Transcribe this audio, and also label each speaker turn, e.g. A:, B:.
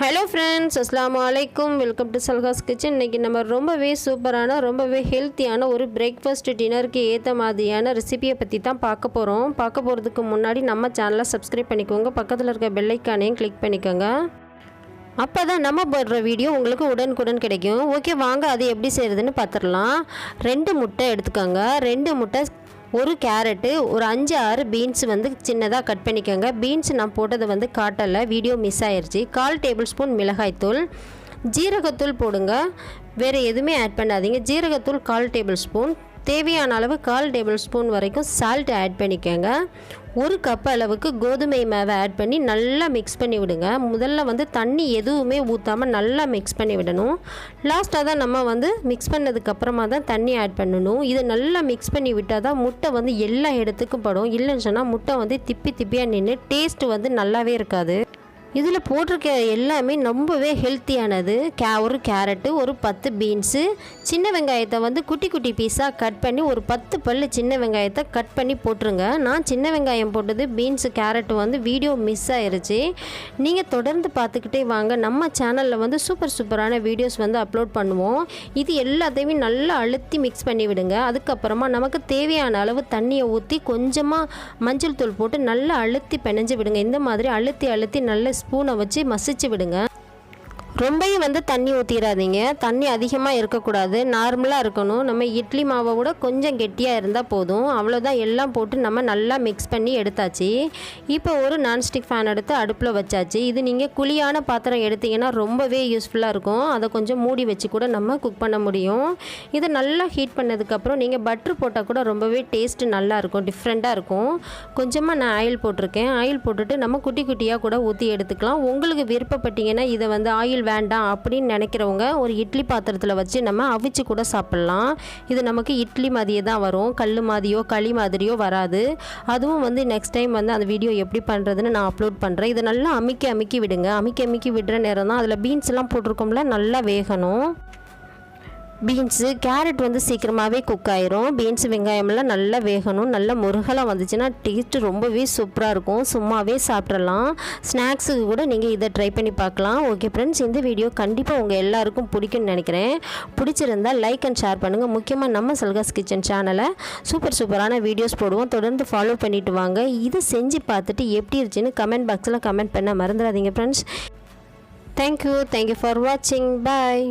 A: Hello friends, அஸ்ஸலாமு அலைக்கும். Welcome to Salka's kitchen. இன்றைக்கி நம்ம ரொம்பவே சூப்பரான ரொம்பவே ஹெல்த்தியான ஒரு பிரேக்ஃபாஸ்ட் டின்னருக்கு ஏற்ற மாதிரியான ரெசிபியை பற்றி தான் பார்க்க போகிறதுக்கு முன்னாடி நம்ம சேனலை சப்ஸ்கிரைப் பண்ணிக்கோங்க. பக்கத்தில் இருக்க பெல் ஐக்கானையும் கிளிக் பண்ணிக்கோங்க. அப்போ தான் நம்ம போடுற வீடியோ உங்களுக்கு உடனுக்குடன் கிடைக்கும். ஓகே, வாங்க அது எப்படி செய்கிறதுன்னு பார்த்துடலாம். 2 முட்டை எடுத்துக்கோங்க. 2 முட்டை, ஒரு கேரட்டு, ஒரு 5-6 பீன்ஸ் சின்னதாக கட் பண்ணிக்கோங்க. பீன்ஸ் நான் போட்டது காட்டலை, வீடியோ மிஸ் ஆயிடுச்சு. 1/4 டேபிள் ஸ்பூன் மிளகாய்த்தூள், ஜீரகத்தூள் போடுங்க. வேறு எதுவுமே ஆட் பண்ணாதீங்க. ஜீரகத்தூள் 1/4 டேபிள் ஸ்பூன், தேவையான அளவு 1/4 டேபிள் ஸ்பூன் வரைக்கும் சால்ட் ஆட் பண்ணிக்கோங்க. 1 கப் அளவுக்கு கோதுமை மாவை ஆட் பண்ணி நல்லா மிக்ஸ் பண்ணி விடுங்க. முதல்ல தண்ணி எதுவுமே ஊற்றாமல் நல்லா மிக்ஸ் பண்ணி விடணும். லாஸ்ட்டாக தான் நம்ம மிக்ஸ் பண்ணதுக்கப்புறமா தான் தண்ணி ஆட் பண்ணணும். இதை நல்லா மிக்ஸ் பண்ணி விட்டால் தான் முட்டை எல்லா இடத்துக்கும் படும். இல்லைன்னு சொன்னால் முட்டை திப்பி திப்பியாக நின்று டேஸ்ட்டு நல்லாவே இருக்காது. இதில் போட்டிருக்க எல்லாமே ரொம்பவே ஹெல்த்தியானது. ஒரு கேரட்டு, ஒரு 10 பீன்ஸு, சின்ன வெங்காயத்தை குட்டி குட்டி பீஸாக கட் பண்ணி ஒரு 10 பல் சின்ன வெங்காயத்தை கட் பண்ணி போட்டுருங்க. நான் சின்ன வெங்காயம் போட்டது, பீன்ஸு கேரட்டு வீடியோ மிஸ் ஆயிருச்சு. நீங்கள் தொடர்ந்து பார்த்துக்கிட்டே வாங்க. நம்ம சேனலில் சூப்பரான வீடியோஸ் அப்லோட் பண்ணுவோம். இது எல்லாத்தையுமே நல்லா அழுத்தி மிக்ஸ் பண்ணி விடுங்க. அதுக்கப்புறமா நமக்கு தேவையான அளவு தண்ணியை ஊற்றி கொஞ்சமாக மஞ்சள் தூள் போட்டு நல்லா அழுத்தி பிணைஞ்சு விடுங்க. இந்த மாதிரி அழுத்தி நல்ல ஸ்பூனை வச்சு மசிச்சு விடுங்க. ரொம்பவும் தண்ணி ஊற்றிடாதீங்க. தண்ணி அதிகமாக இருக்கக்கூடாது, நார்மலாக இருக்கணும். நம்ம இட்லி மாவை விட கொஞ்சம் கெட்டியாக இருந்தால் போதும். அவ்வளோதான். எல்லாம் போட்டு நம்ம நல்லா மிக்ஸ் பண்ணி எடுத்தாச்சு. இப்போ ஒரு நான்ஸ்டிக் ஃபேன் எடுத்து அடுப்பில் வச்சாச்சு. இது நீங்கள் குழியான பாத்திரம் எடுத்தீங்கன்னா ரொம்பவே யூஸ்ஃபுல்லாக இருக்கும். அதை கொஞ்சம் மூடி வச்சு கூட நம்ம குக் பண்ண முடியும். இதை நல்லா ஹீட் பண்ணதுக்கப்புறம் நீங்கள் பட்ரு போட்டால் கூட ரொம்பவே டேஸ்ட்டு நல்லாயிருக்கும், டிஃப்ரெண்ட்டாக இருக்கும். கொஞ்சமாக நான் ஆயில் போட்டிருக்கேன். ஆயில் போட்டுட்டு நம்ம குட்டி குட்டியாக கூட ஊற்றி எடுத்துக்கலாம். உங்களுக்கு விருப்பப்பட்டீங்கன்னா இதை ஆயில் வேண்டாம் அப்படின்னு நினைக்கிறவங்க ஒரு இட்லி பாத்திரத்தில் வச்சு நம்ம அவிச்சு கூட சாப்பிட்லாம். இது நமக்கு இட்லி மாதிரியே தான் வரும், கல் மாதிரியோ களி மாதிரியோ வராது. அதுவும் நெக்ஸ்ட் டைம் அந்த வீடியோ எப்படி பண்ணுறதுன்னு நான் அப்லோட் பண்ணுறேன். இதை நல்லா அமுக்கி விடுங்க. அமுக்கி விடுற நேரம் தான் அதில் பீன்ஸ்லாம் போட்டிருக்கோம்ல, நல்லா வேகணும். பீன்ஸு கேரட் சீக்கிரமாகவே குக் ஆயிரும். பீன்ஸு வெங்காயமெல்லாம் நல்லா வேகணும். நல்லா முருகலாக வந்துச்சுன்னா டேஸ்ட்டு ரொம்பவே சூப்பராக இருக்கும். சும்மாவே சாப்பிட்றலாம். ஸ்நாக்ஸுக்கு கூட நீங்கள் இதை ட்ரை பண்ணி பார்க்கலாம். ஓகே ஃப்ரெண்ட்ஸ், இந்த வீடியோ கண்டிப்பாக உங்கள் எல்லாருக்கும் பிடிக்கும்னு நினைக்கிறேன். பிடிச்சிருந்தால் லைக் அண்ட் ஷேர் பண்ணுங்கள். முக்கியமாக நம்ம சல்காஸ் கிச்சன் சேனலை சூப்பரான வீடியோஸ் போடுவோம். தொடர்ந்து ஃபாலோ பண்ணிவிட்டு வாங்க. இதை செஞ்சு பார்த்துட்டு எப்படி இருந்துச்சுன்னு கமெண்ட் பாக்ஸில் கமெண்ட் பண்ண மறந்துடாதீங்க ஃப்ரெண்ட்ஸ். தேங்க்யூ ஃபார் வாட்சிங். பாய்.